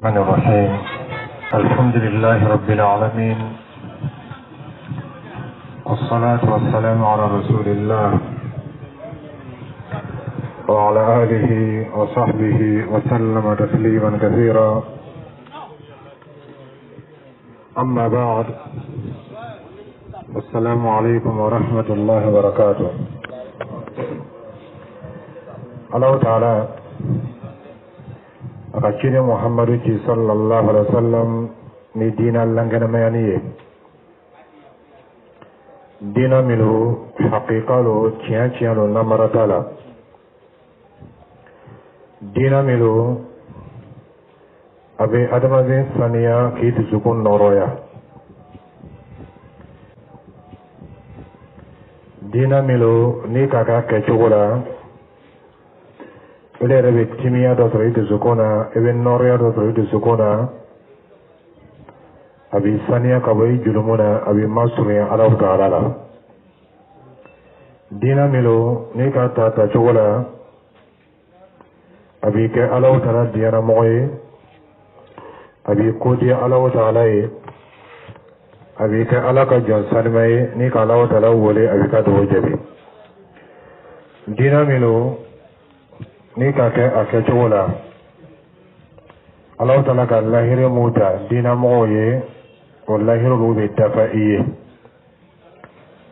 الرحمن الرحيم. الحمد لله رب العالمين، والصلاة والسلام على رسول الله وعلى آله وصحبه وسلم تسليما كثيرا. أما بعد، السلام عليكم ورحمة الله وبركاته. الله تعالى akacine muhammadu ci sallallahu alaihi wasallam ni dina langana mayaniye dina milu haqiqalo ciyan namaratala dina milu abe adamazin saniya ki sukun noroya dina milu ni kaka kecogola ile rebe timiya do soro ite sukona ebe noroya do soro ite sukona abi saniya kaboy julumuna abi masumiya alaw ta'ala la dina milo ni ka ta cogola abi ke alaw ta'ala diyana moye abi kodi alaw ta'ala ye abi ke alaka jon sanmaye ni ka alaw ta'ala wole abi ka do jabi dina milo ni ka ke ake cogola alaw ta'ala ka lahire muta dina moye o lahire rube dafa iye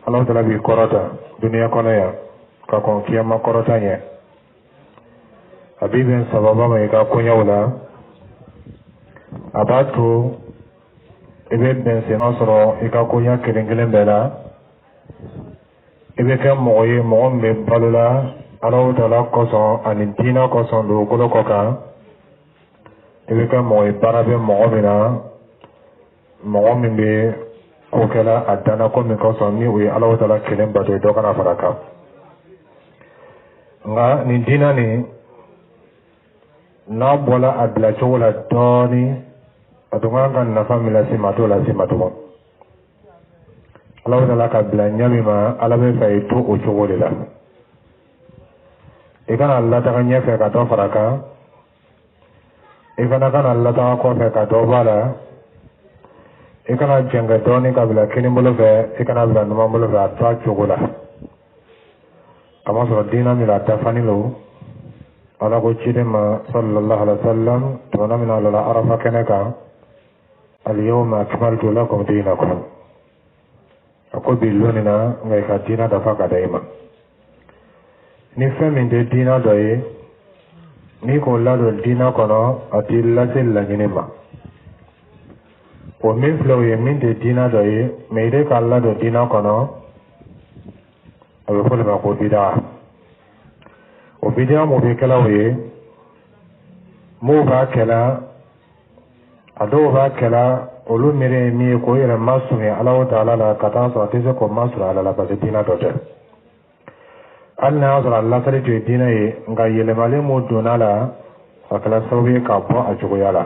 alaw ta'ala bi korota duniya kono ya ka kon kiyama korota nye habibin sababa mai ka kunyawla abatu ibe ben se nasro ika kunya kelengelen bela ibe kan moye mo me balula alaw ta'ala koson ani dina koson do kolo koka ibe kan moye barabe mo bina mo min be ko kala adana ko min koson ni wi alaw ta'ala kelen bato do kana faraka nga ni dina ni na bola adla chola doni atunga kan na famila si matola si matomo alaw ta'ala ka bla nyami ma alabe fay to o chogole la ikana Allah ta kanya fe ka to faraka ikana kan Allah ta ko fe ka to bala ikana jenga doni ka bla kini bolo fe ikana bla no bolo fe atwa chogola kama so dina mi la ta fanilo ala ko chide ma sallallahu alaihi wasallam to na mi na la arafa kenaka al yawma akmaltu lakum dinakum ako bilonina ngai ka dina da faka daima ni femin de dina doye ni ko lado dina kono ati lase laginema o min flow ye min de dina doye meide ka lado dina kono abe fole ma ko bida o bida mo be kala we mo ba kala ado ba kala olu mere mi ko yere masumi Allah ta'ala la kata so tese ko masura ala la base dina dote anna azra Allah tare to dina ye nga yele male mo donala akala sawi ka bo ajugo yala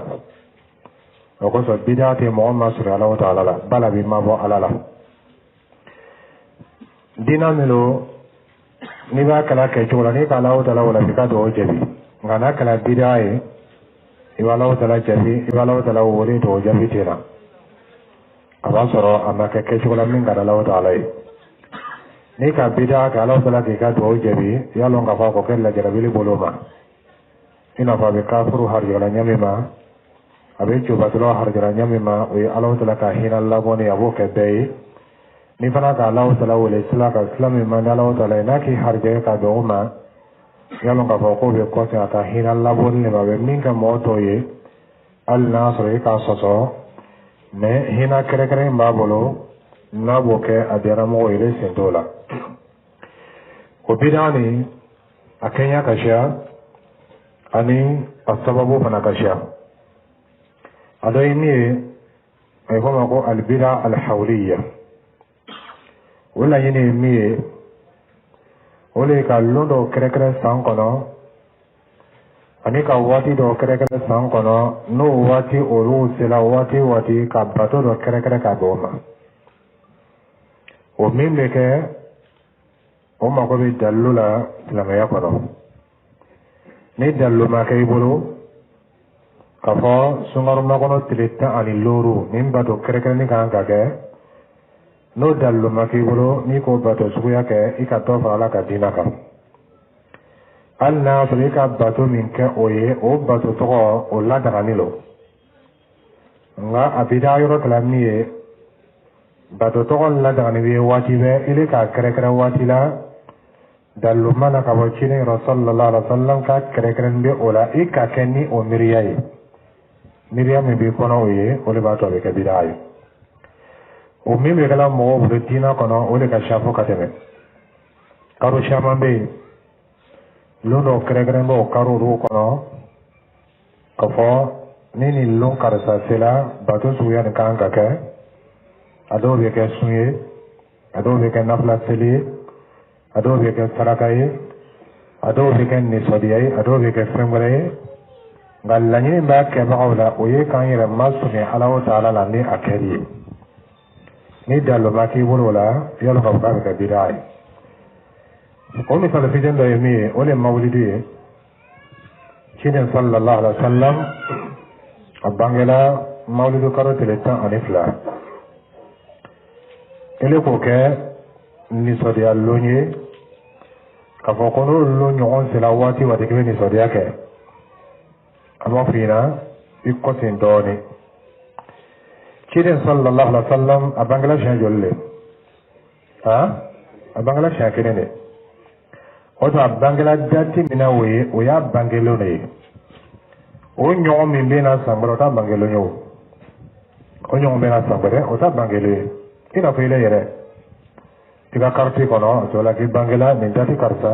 o ko so bidate mo masura Allah ta'ala la bala bi ma bo alala dina melo ni ba kala ke chola ni ka Allah ta'ala wala bika do jabi nga na kala bidaye iwala ta'ala jabi iwala ta'ala wori do jabi tena abasoro amaka ke chola min ga Allah ta'ala ni ka bida ka Allah ta'ala ke ka do jabi ya longa fa ko kella jarabili boloma ina fa be kafuru har yala nyame ma abe chuba tolo har yala nyame ma we Allah ta'ala ka hina Allah boni abo ke be ni fana ka Allah ta'ala wala islam ka islam man Allah ta'ala na ki har je ka do ma ya longa fa ko be ko ta ka hina Allah boni le ba be min ka mo to ye al nasr ka soso me hina kere kere ba bolo na boke adera mo ile sendola ko bidani akenya kasha ani asababu fana kasha adai ni ay ko ko al bid'a al hawliya wala yini mi ole ka londo kere kere san kono ani ka wati do kere kere san kono no wati olu sela wati ka bato do kere kere ka boma o min be ke o ma ko be dallula silamaya kono ni dallu ma kay bolo kafo sungaru makono tilita ani loro min bato kerekeni kan kake no dallu makibolo ni ko bato suya ke ikato fala ka dinaka alna afrika bato min ke oye o bato to o la daganilo nga abida yoro kalamiye bato to la dagani wati be ile ka kerekere wati la dallu mana ka wachine rasulullah sallallahu alaihi wasallam ka kerekeren be ola ikakeni o miriyai Miriam be kono oye ole bato be kabirayo o mimi kala mo o dina kono ole ka shafo kateme karo shamambe lono kregrembo karo ru kono kafo nini lon karsa sela bato suya ne kanga ke ado be ke suye ado be ke nafla seli ado be ke sarakaye ado be ke nisodiyai ado be ke fremgare gallanyi ba ke bawla oye kan yere masune alawo taala la ni akeri ni dallo maki wolola yalo ka ba ka bidai ko mi sala fijen do yemi ole mawlidi ciden sallallahu alaihi wasallam abangela mawlidu karo teleta anifla ele ko ke ni sodi allonye ka fokono lo nyon sela wati wati ke ni sodi yake amafina ikotin doni ciden sallallahu alaihi wasallam abangela shajolle abangela shakene oto abangela dati mina we o ya bangelo ne o nyon mi bena sambro ta bangelo nyo o nyon bena sambere o ta bangelo ina fele yere tiga karti kono to la ki bangela min dati karsa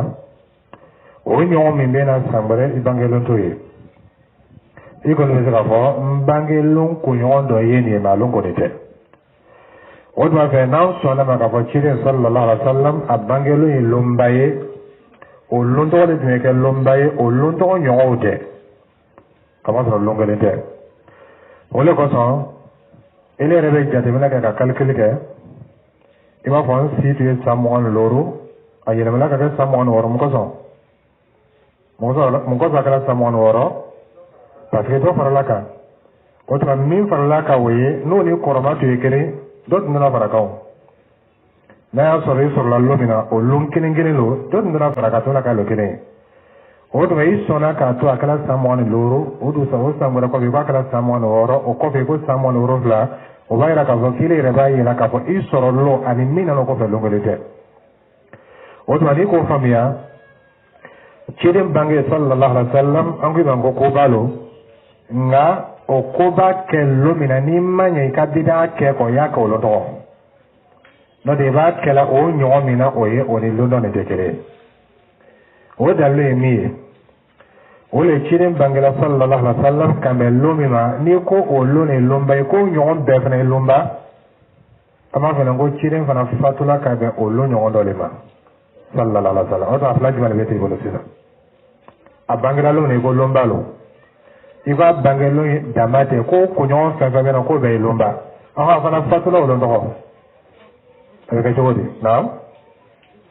o nyon mi bena sambere i bangelo toye iko le sera fo mbangelo ko nyon do yeni ma longo nete o do fa na so la ma ka fo chire sallallahu alaihi wasallam abangelo i lombaye o londo le tene ke lombaye o londo nyon de kama so longo nete o le ko so ele rebe jate mena ka calcul ke ima fon si tu es samon loro ayena mena ka samon woro mo ko so mo ko kala samon woro parce que do farala ka o tra min farala ka we no ni koroma tu ekere dot na faraka o na ya sore sur la lumina o lum kinin lo dot na faraka to la ka lo kinin o do yi sona ka to akala samon loro o do sa o samon ko be ba kala samon woro o ko be ko samon woro la o ba ira ka zo kile re ba ira ka ko isoro lo ani mina no ko fe lo ngolete o do ani ko famia chidem bange sallallahu alaihi wasallam angi bango ko balo nga o ko ba ke lo mina ni manya ka bida ke ko ya ko lo to no de ba ke la o nyo mina o ye o ni lo no ne dekere o da le mi o le chidem bange sallallahu alaihi wasallam kambe lo mina ni ko o lo ne lomba ko nyo be fene lomba ama fene ngo chidem fana fatula ka be o lo nyo do le ma sallallahu alaihi wasallam o da flaji ma be te ko lo sina abangela lo ne ko lomba lo iba bangelo damate ko kunyo fa na ko be lomba aha fana fatula lo ndo ko ka jodi naam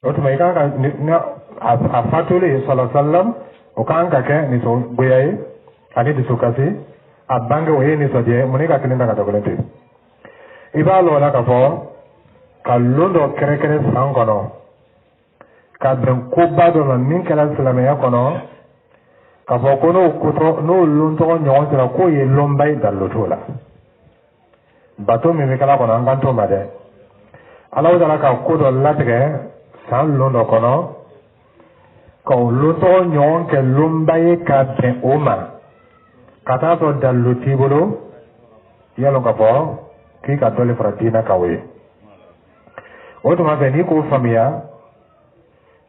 o to mai ka na a fatule sallallahu alaihi wasallam o kan ka ke ni so goyaye ani di sukasi abange o ye ni so je muni ka kinda ka to kolente iba lo la ka fo ka londo kere kere san kono ka ben ko bado na min kala salama ya kono ka fo ko no kuto no lunto nyon tira ko ye lombay dallo tola bato mi kala kono an kanto made alaw dala ka ko do latge san londo kono ko lunto nyon ke lombay ka be oma kata to dallo tibolo yalo ka fo ki ka dole fratina kawe o to ma be ni ko famia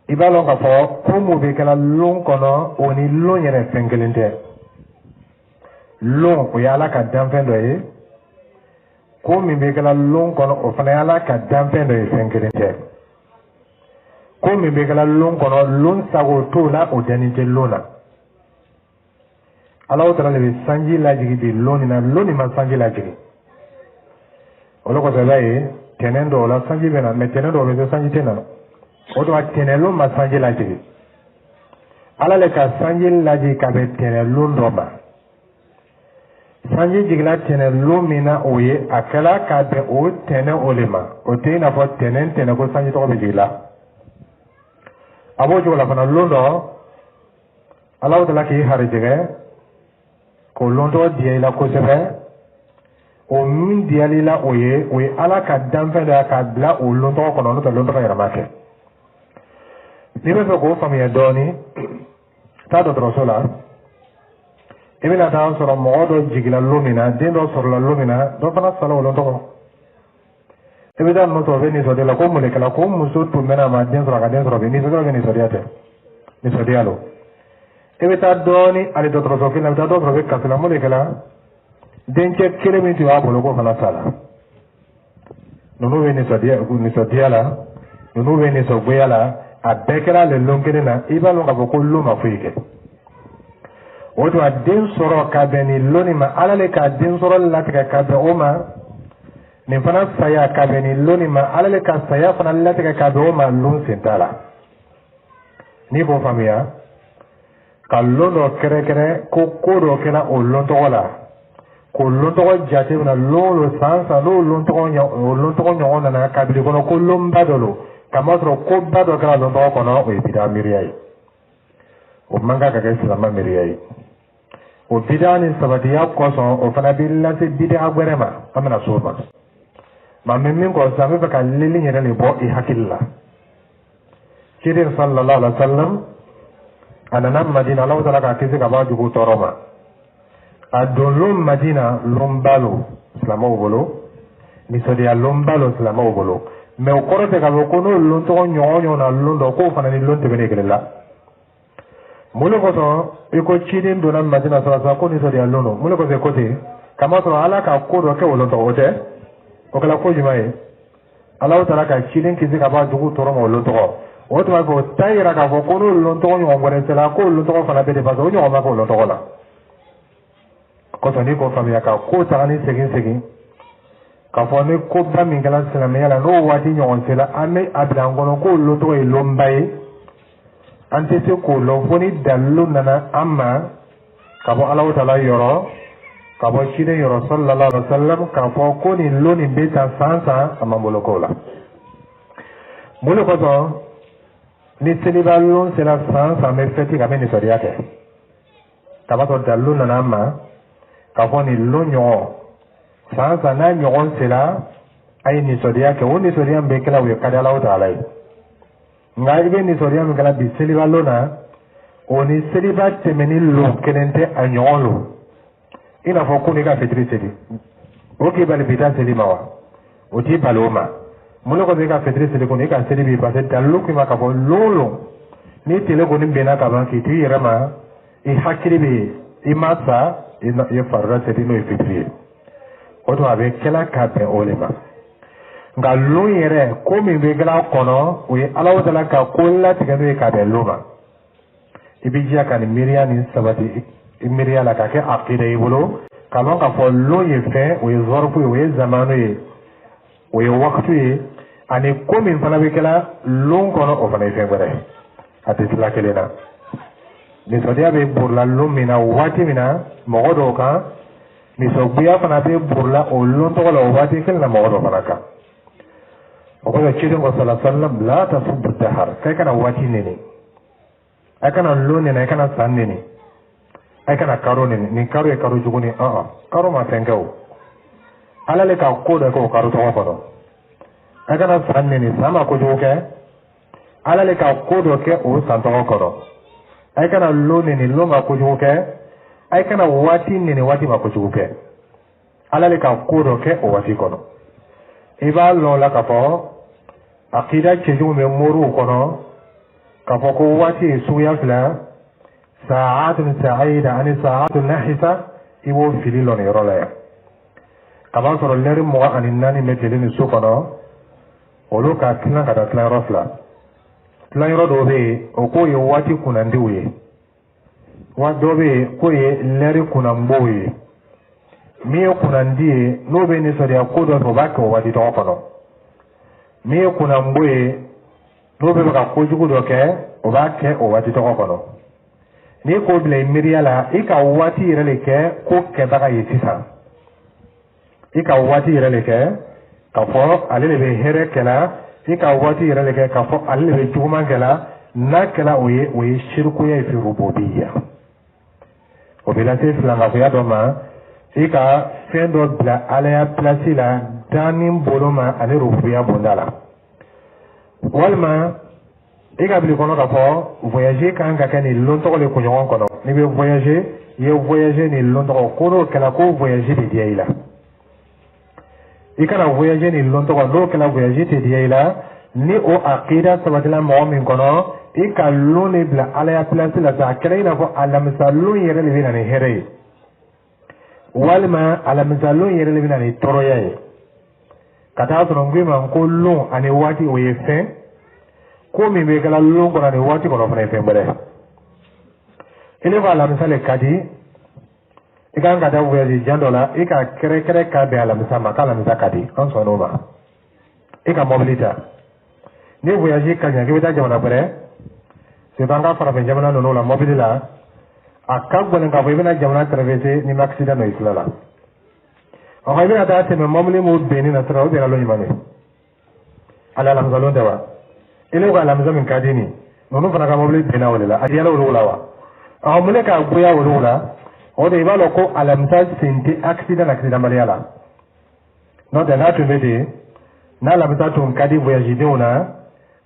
ibalo ka fo ko mo be kala lon kono oni lon yere pengelente lon o yala ka danfen do yi ko mi be kala lon kono o fana yala ka danfen do yi pengelente ko mi be kala lon kono lon sago to la o danite lona ala o tara le sanji la jigi di loni na loni ma sanji la jigi o lo ko se lai tenendo la sanji bena me tenendo be sanji tenano o do tenelo ma sanji la jigi ala le ka sanji la jigi ka be tenelo ndo ba sanji jigila tɛnɛ lon min na o ye a kɛla ka bɛn o tɛnɛ o le ma o tɛ i n'a fɔ tɛnɛ ko sanji tɔgɔ bɛ jigila a b'o cogo la fana lon dɔ Ala tala k'i harijɛgɛ k'o lon tɔgɔ diya i la kosɛbɛ o min diyali la o ye Ala ka danfɛn dɔ k'a bila o lon tɔgɔ kɔnɔ n'o tɛ lon tɔgɔ yɛrɛma kɛ n'i bɛ fɛ k'o faamuya dɔɔni taa dɔgɔtɔrɔso la i bɛna taa sɔrɔ mɔgɔ dɔ jigila lon min na den dɔ sɔrɔla lon min na dɔ fana sala o lon tɔgɔ i bɛ taa ninnu sɔrɔ o bɛ nisɔndiya la ko mun de kɛla ko muso tun bɛna a ma den sɔrɔ a ka den sɔrɔ bi nisɔndiya bɛ nisɔndiya tɛ nisɔndiya lo i bɛ taa dɔɔni hali dɔgɔtɔrɔso kelen na i bɛ taa dɔ sɔrɔ o bɛ kasi la mun de kɛla dencɛ kelen min tun b'a bolo k'o fana sala ninnu bɛ nisɔndiya la ninnu bɛ nisɔngoya la a bɛɛ kɛra le lon kelen na i b'a dɔn k'a fɔ ko lon ma foyi kɛ o tuma den sɔrɔ ka bɛn ni lon nin ma Ala le ka den sɔrɔ latigɛ ka bɛn o ma nin fana saya ka bɛn ni lon nin ma Ala le ka saya fana latigɛ ka bɛn o ma lon sen t'a la n'i k'o faamuya ka lon dɔ kɛrɛkɛrɛ ko dɔ kɛra o lon tɔgɔ la k'o lon tɔgɔ jate minɛ lon san n'o lon tɔgɔ ɲɔgɔn nana kabili kɔnɔ ko lonba dɔ lo kamasɔrɔ koba dɔ kɛra lon tɔgɔ kɔnɔ o ye bidaa miiriya ye o man kan ka kɛ silamɛ miiriya ye o bidaa ni sabatiya kosɔn o fana bɛ lase bidaa wɛrɛ ma an bɛna s'o ma maa min kɔ sisan an bɛ fɛ ka lili yɛrɛ de bɔ i hakili la ciden sallallahu alaihi wa sallam a nana Madina Ala taala k'a kisi ka bɔ a jugu tɔɔrɔ ma a don lon Madina lonba lo silamɛw bolo nisɔndiya lonba lo silamɛw bolo mɛ o kɔrɔ tɛ k'a fɔ ko n'o lon tɔgɔ ɲɔgɔn na lon dɔ k'o fana ni lon tɛmɛnen kelen la mun de kosɔn i ko ciden donna Madina sɔrɔ ko nisɔndiya lon don mun de kosɔn i ko ten kamasɔrɔ Ala ka ko dɔ kɛ o lon tɔgɔ o tɛ o kɛra ko jumɛn ye Ala taala ka ciden kisi ka bɔ a jugu tɔɔrɔ ma o lon tɔgɔ o tuma fɛ o t'a yira k'a fɔ ko n'o lon tɔgɔ ɲɔgɔn wɛrɛ sera k'o lon tɔgɔ fana bɛ de parce que o ɲɔgɔn ma k'o lon tɔgɔ la kosɔn n'i k'o faamuya ka ko taga ni segin k'a fɔ ni koba min kɛra silamɛya la n'o waati ɲɔgɔn sera an bɛ a bila an kɔnɔ k'o lon tɔgɔ ye lonba ye an tɛ se k'o lɔn fo ni dalilu nana an ma ka bɔ Ala taala yɔrɔ ka bɔ ciden yɔrɔ sallallahu alaihi wa sallam k'a fɔ ko nin lon nin bɛ ta san an m'an bolo k'o la mun de kosɔn ni seliba lon sera san bɛ fɛti ka bɛ nisɔndiya kɛ ka b'a sɔrɔ dalilu nana an ma k'a fɔ nin lon ɲɔgɔn san n'a ɲɔgɔn sera a ye nisɔndiya kɛ o nisɔndiya min bɛ kɛla o ye ka di Ala taala ye nka i bɛ nisɔndiya min kɛla bi seliba lon na o ni seliba tɛmɛni lon kelen tɛ a ɲɔgɔn lo i n'a fɔ ko n'i ka fitiri seli o k'i bali bi taa seli ma wa o t'i bali o ma mun de kosɔn i ka fitiri seli kɔni i ka seli bi parce que dalilu k'i ma k'a fɔ lon ni tile kɔni bɛnna ka ban k'i to i yɛrɛ ma i hakili bɛ yen i ma sa i farila seli n'o ye fitiri ye o tuma a bɛ kɛla ka bɛn o de ma nka lon yɛrɛ ko min bɛ kɛla kɔnɔ o ye Ala taala ka ko latigɛ n'o ye ka bɛn lon ma i bɛ jija ka nin miiriya nin sabati i miiriya la ka kɛ akida i bolo k'a dɔn k'a fɔ lon ye fɛn o ye zɔrifu ye o ye zamanu ye o ye wakatu ye ani ko min fana bɛ kɛla lon kɔnɔ o fana ye fɛn wɛrɛ a tɛ tila kelen na nisɔndiya bɛ borila lon min na waati min na mɔgɔ dɔw kan nisɔngoya fana bɛ borila o lon tɔgɔ la o waati kelen na mɔgɔ dɔ fana kan o kɔsɔn ciden ko sallallahu alaihi wa sallam la tasubbu dahar k'a kana waati neni a kana lon neni a kana san neni a kana karo neni nin karo ye karo jugu ni karo ma fɛn kɛ o Ala le ka ko dɔ kɛ o karo tɔgɔ kɔnɔ a kana san neni san ma kojugu kɛ Ala le ka ko dɔ kɛ o san tɔgɔ kɔnɔ a kana lon neni lon ma kojugu kɛ a kana waati neni waati ma kojugu kɛ Ala le ka ko dɔ kɛ o waati kɔnɔ i b'a lɔn la k'a fɔ akida cɛjugu bɛ moriw kɔnɔ k'a fɔ ko waati ye suguya fila saatun sa'ida ani saatun nahisa i b'o fili lɔn nin yɔrɔ la yan ka b'a sɔrɔ lɛri 24 bɛ tile nin so kɔnɔ olu ka tilan ka taa tilayɔrɔ fila tilayɔrɔ dɔw bɛ yen o k'o ye waati kunnandiw ye dɔw bɛ yen k'o ye lɛri kunnanbow ye min ye kunnandi ye n'o bɛ nisɔndiya ko dɔ fɛ o b'a kɛ o waati tɔgɔ kɔnɔ min ye kunnanbo ye n'o bɛ fɛ ka kojugu dɔ kɛ o b'a kɛ o waati tɔgɔ kɔnɔ ni ko bila miiriya la i ka waati yɛrɛ le kɛ ko kɛbaga ye sisan i ka waati yɛrɛ le kɛ k'a fɔ ale de bɛ hɛrɛ kɛla i ka waati yɛrɛ le kɛ k'a fɔ ale de bɛ juguman kɛla n'a kɛla o ye shirikuya ye fi rububiyya o bɛ lase filankafoya dɔ ma i ka fɛn dɔ bila alaya pilasi la danni bolo ma ani rububiyya bonda la walima i ka bili kɔnɔ k'a fɔ voyager kan ka kɛ nin lon tɔgɔ de kunɲɔgɔn kɔnɔ n'i bɛ voyager i ye voyager nin lon tɔgɔ ko n'o kɛla ko voyager de diya i la i kana voyager nin lon tɔgɔ n'o kɛla voyager tɛ diya i la ni o aqida sabatila mɔgɔ min kɔnɔ i ka lon de bila alaya pilasi la sa a kɛra i n'a fɔ alamisa lon yɛrɛ de bɛ na ni hɛrɛ ye walima alamisa lon yɛrɛ de bɛ na ni tɔɔrɔya ye ka taa sɔrɔ n ko i ma ko lon ani waati o ye fɛn ko min bɛ kɛla lon kɔnɔ ani waati kɔnɔ fana ye fɛn wɛrɛ i ne ko alamisa le ka di i kan ka taa voyage jan dɔ la i ka kɛrɛkɛrɛ ka bɛn alamisa ma k'alamisa ka di an sɔn n'o ma i ka mɔbili ta ni voyage ka ɲɛ k'i bɛ taa jamana wɛrɛ c'est an ka farafin jamana ninnu la mɔbili la a ka gɛlɛn k'a fɔ i bɛna jamana traverser ni accident dɔ y'i sira la ɔ i bɛna taa tɛmɛ mɔbili min benni na sira o bɛnna lon ɲuman de ale alamisa lon tɛ wa i ne ko alamisa min ka di nin ninnu fana ka mɔbili benna o de la a diyala olu la wa ɔ mun de k'a goya olu la o de i b'a dɔn ko alamisa sen tɛ accident baliya la n'o tɛ n'a tun bɛ ten n'alamisa tun ka di voyage denw na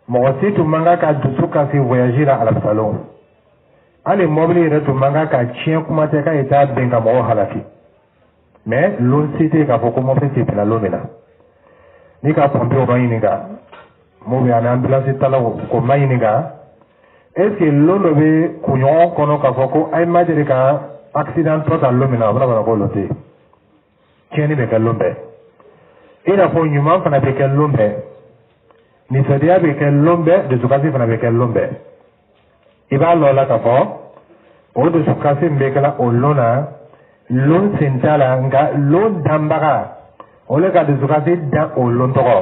mɔgɔ si tun man kan ka dusu kasi voyage la alamisa lon hali mɔbili yɛrɛ tun man kan ka tiɲɛ kuma tɛ k'a ye taa bɛn ka mɔgɔw halaki mais lon si tɛ k'a fɔ ko mɔbili tɛ bila lon min na n'i ka pɔnpew ma ɲininka mun bɛ ani ambulance talaw ko ma ɲininka est ce que lon dɔ bɛ kunɲɔgɔn kɔnɔ k'a fɔ ko a ye ma deli ka accident tɔ ta lon min na o bɛna bana ko lon tɛ yen tiɲɛni bɛ kɛ lon bɛɛ i n'a fɔ ɲuman fana bɛ kɛ lon bɛɛ nisɔndiya bɛ kɛ lon bɛɛ dusukasi fana bɛ kɛ lon bɛɛ i b'a lɔ la k'a fɔ o dusukasi min bɛ kɛla o lon na lon sen t'a la nka lon danbaga o le ka dusukasi dan o lon tɔgɔ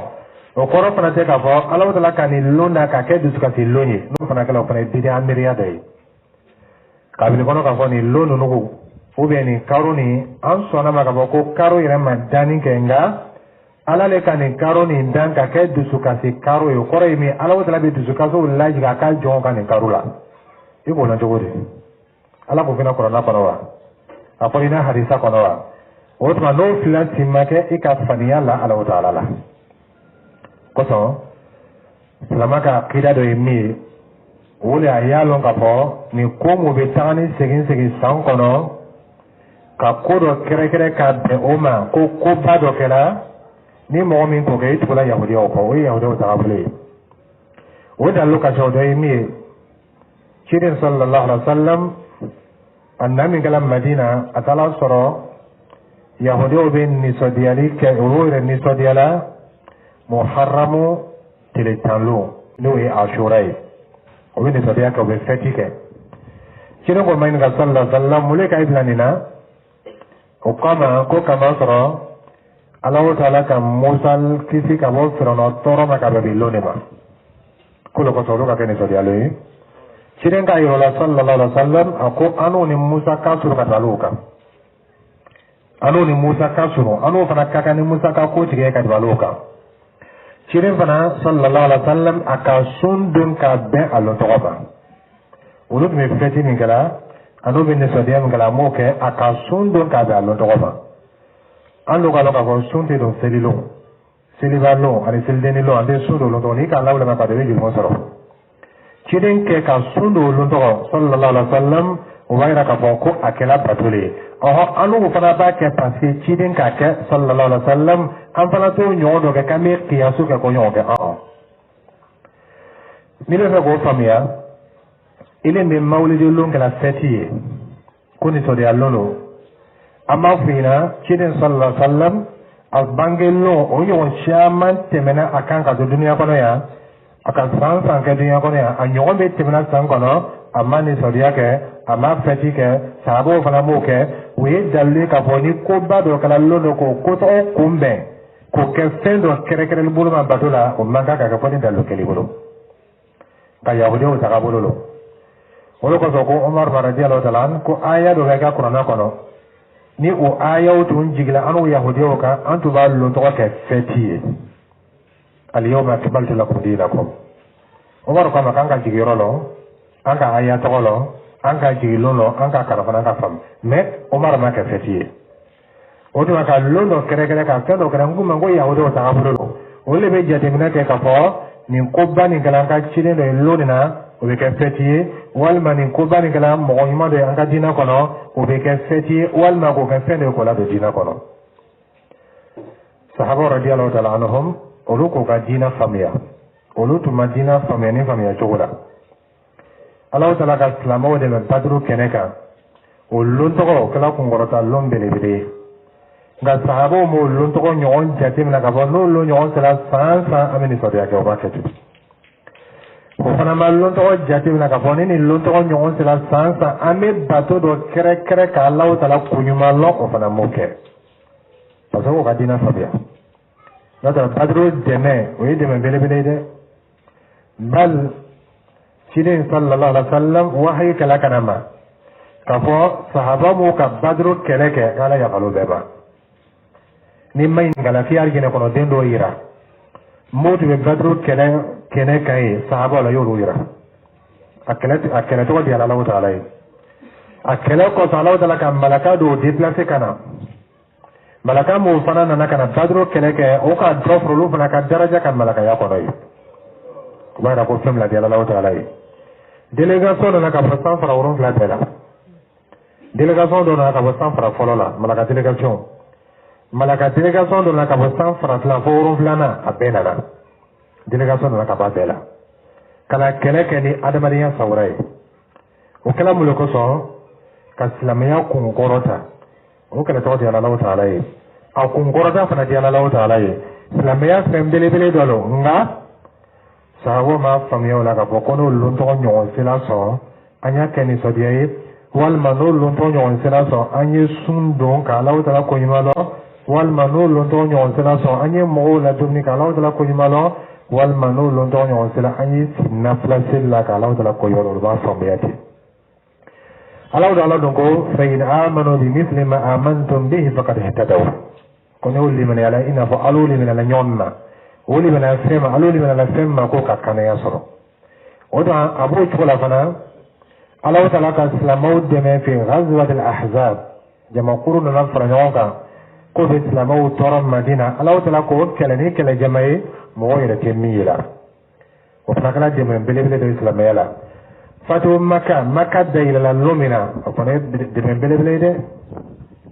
o kɔrɔ fana tɛ k'a fɔ ala tala ka nin lon na ka kɛ dusukasi lon ye n'o fana kɛla o fana ye bidiya miiriya dɔ ye kabini kɔnɔ k'a fɔ nin lon ninnu ou bien nin karo nin an sɔnna ma k'a fɔ ko karo yɛrɛ ma danni kɛ nka ala le ka nin karo nin dan ka kɛ dusukasi karo ye o kɔrɔ ye min ala tala bɛ dusukasiw lajigin a ka jɔnw ka nin karo la i b'o na cogo di ala k'o fana kɔrɔna kɔnɔ wa a fɔra i n'a hadisa kɔnɔ wa o tuma n'o fila si ma kɛ i ka faniya la ala ta'ala la kosɔn silama ka akida dɔ ye min ye o de a y'a lɔn k'a fɔ nin ko mun bɛ taga ni segin san kɔnɔ ka ko dɔ kɛrɛkɛrɛ ka bɛn o ma ko koba dɔ kɛra ni mɔgɔ min t'o kɛ i tugula yahudiyaw kɔ o ye yahudiyaw tagabolo ye o dalilu ka ca o dɔ ye min ye ciden sallallahu alaihi wa sallam a na min kɛla madina a taala sɔrɔ yahudiyaw bɛ nisɔndiyali kɛ olu yɛrɛ nisɔndiyala muharamu tile tanlon n'o ye ashura ye o bɛ nisɔndiya kɛ o bɛ fɛti kɛ ciden ko ma ɲininka sallallahu alaihi wa sallam mun de ka bila nin na o kama ko kama sɔrɔ ala ta'ala ka musa kisi ka bɔ firawuna tɔɔrɔ ma ka bɛn lon de ma ko de kosɔn olu ka kɛ nisɔndiyalo ye ciden k'a yɔrɔ la sallallahu alaihi wa sallam a ko an n'o ni musa ka surun ka taa olu kan an n'o ni musa ka surun an n'o fana ka kan ni musa ka ko tigɛ ka tɛmɛ olu kan ciden fana sallallahu alaihi wa sallam a ka sun don ka bɛn a lon tɔgɔ ma olu tun bɛ fɛti min kɛra a n'o bɛ nisɔndiya min kɛra a m'o kɛ a ka sun don ka bɛn a lon tɔgɔ ma an dun k'a dɔn k'a fɔ sun tɛ don selilon seliba lon ani selidenni lon an tɛ sun don lon tɔgɔ n'i k'a lawulema ka don i bɛ jurumu sɔrɔ ciden kɛ ka sun don lon tɔgɔ sallallahu alaihi wa sallam o b'a yira k'a fɔ ko a kɛla bato le ye ɔhɔ an n'u fana b'a kɛ parce que ciden k'a kɛ sallallahu alaihi wa sallam an fana t'o ɲɔgɔn dɔ kɛ k'an bɛ kiyasu kɛ ko ɲɔgɔn kɛ n'i bɛ fɛ k'o faamuya ile bɛ mawulidi lon kɛla fɛti ye ko nisɔndiya lon don an b'a f'i ɲɛna ciden sallallahu alaihi wa sallam a bange lon o ɲɔgɔn caman tɛmɛna a kan ka to duniya kɔnɔ yan a ka san kɛ duniya kɔnɔ yan a ɲɔgɔn bɛ tɛmɛna san kɔnɔ a ma nisɔndiya kɛ a ma fɛti kɛ sahabaw fana m'o kɛ o ye dalilu ye k'a fɔ ni koba dɔ kɛra lon dɔ k'o kotɔgɔ kunbɛn k'o kɛ fɛn dɔ kɛrɛkɛrɛnni bolo ma bato la o man kan ka kɛ fɔ ni dalilu kɛl'i bolo ka yahudiyaw taga bolo lo olo ko so ko Umar radiyallahu ta'ala ko aya do ga Qur'ana kono ni o aya tun jigla anu yahudiyo ka antu ballo to ka fetiye al yawma akmaltu lakum dinakum Umar ko ma kanga jigiro lo anga aya to lo anga jigilo lo anga karafana ka fam mais Umar ma ka fetiye o to ka londo kere ka kendo kera nguma ngo yahudiyo ta aburo o le be jate mina ke ka fo ni ko bani kala ka chine le lodina o be ka fetiye walma ni ko bani kala mo yima de anga dina kono o be ka fetiye walma ko ka fende ko la do dina kono sahaba radiyallahu ta'ala anhum olu ko ka dina famia olu tu madina famia ni famia chogola Allah ta'ala ka islamo de badru keneka o lonto ko kala ko ngorota lombele bele nga sahaba mo lonto ko nyon jate mina ka bo no lo nyon sala sansa ameni so ya ke o ba ketu ko fana ma lonto ko jate mina ka bo ni lonto ko nyon sala sansa ame bato do kere ka Allah ta'ala kunyuma lo o fana moke parce que ka dina famia nada badru deme o deme bele bele de bal sidin sallallahu alaihi wasallam wahyi kala kanama kafo sahaba mu ka badru keleke kala ya balu beba ni mai ngala fi argine kono dendo ira modu be badru kene kai sahaba la yoro ira akele to di Allah taala akele ko Allah taala ka malaka do déplacer kana malaka mu fana na kana badru keleke o ka drofro lu fana ka daraja kan malaka ya ko dai kuma da ko femla di Allah taala délégation na ka san fara woron fla bela délégation do na ka san fara folola malaka délégation do na ka san fara fla woron fla na abena na délégation do na ka ba bela kala keleke ni adamariya sawrai o kala mulko so ka islamiyya kun gorota o kala to di Allah taala a kun gorota fana di Allah taala islamiyya sembele bele dolo nga sawo ma famiyo la ka boko no lonto nyon sila so anya keni so die wal mano lonto nyon sila so anye sundo ka lawo tala ko yimalo wal mano lonto nyon sila so anye mo la dumni ka lawo tala ko yimalo wal mano lonto nyon sila anye na place la ka lawo tala ko yoro ba famiyati alaw dala donko fa in amanu bi mithli ma amantum bihi faqad ihtadaw kono liman ala ina fa alu liman ala nyonna woli bana sema aloli bana sema ko kakana ya soro oda abu chula fana Allah ta'ala ka islamu de me fi ghazwat al-ahzab jama qurun na faranyonka ko be islamu toram madina Allah ta'ala ko kala ni kala jama'i mo yira temiyila o fakala de me bele bele de islamela fatu makka de ila lumina ko ne de me bele bele de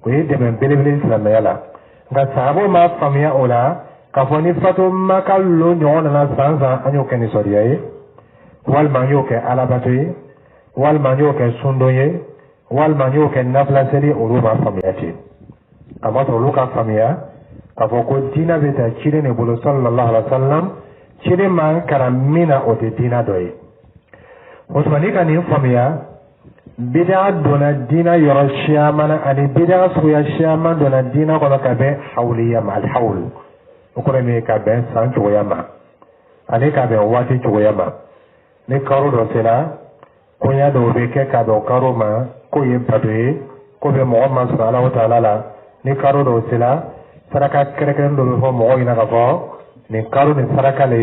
ko de me bele bele islamela ga sabo ma famia ola kafoni fatu makallo nyona na sansa anyo keni soriye wal manyo ke alabati wal manyo ke sundoye wal manyo ke nafla seri uruma famiyati amma to luka famiya kafo ko dina beta chire ne bolo sallallahu alaihi wasallam chire man karamina o de dina doye osmani kani famiya bid'a dona dina yoro shamana ani bid'a suya shaman dona dina ko ka be hawliya mal hawl ukore me ka ben san choyama ani ka be wati choyama ne karo do sela ko ya do be ke ka do karo ma ko ye padwe ko be Muhammad sallallahu ta'ala la ne karo do sela saraka kere kere do fo mo ina ka fo ne karo ne saraka le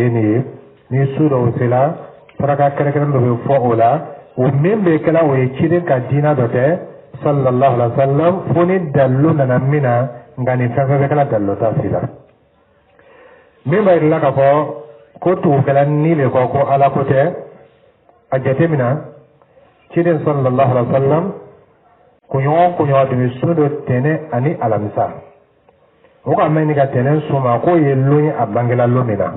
ni su do sela saraka kere kere do fo ola o membe kala o chire ka dina do te sallallahu alaihi wasallam foni dallu na mina ngani fa fa kala dallu ta sila memba ila ka fo ko tu kala ni le ko ala ko te ajate mina chire sallallahu alaihi wasallam kunyo de sudo tene ani alamisa o ka meni ka tene suma ko yello abangela lomina